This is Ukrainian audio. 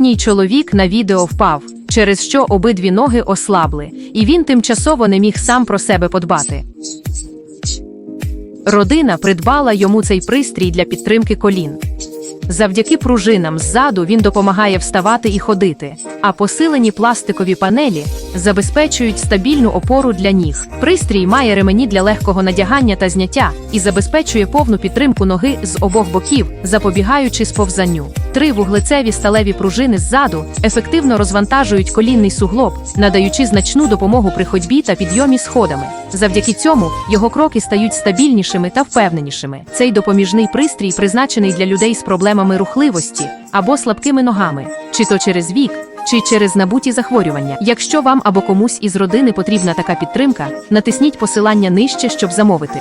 Літній чоловік на відео впав, через що обидві ноги ослабли, і він тимчасово не міг сам про себе подбати. Родина придбала йому цей пристрій для підтримки колін. Завдяки пружинам ззаду він допомагає вставати і ходити, а посилені пластикові панелі забезпечують стабільну опору для ніг. Пристрій має ремені для легкого надягання та зняття і забезпечує повну підтримку ноги з обох боків, запобігаючи сповзанню. 3 вуглецеві сталеві пружини ззаду ефективно розвантажують колінний суглоб, надаючи значну допомогу при ходьбі та підйомі сходами. Завдяки цьому його кроки стають стабільнішими та впевненішими. Цей допоміжний пристрій призначений для людей з проблемами рухливості або слабкими ногами, чи то через вік, чи через набуті захворювання. Якщо вам або комусь із родини потрібна така підтримка, натисніть посилання нижче, щоб замовити.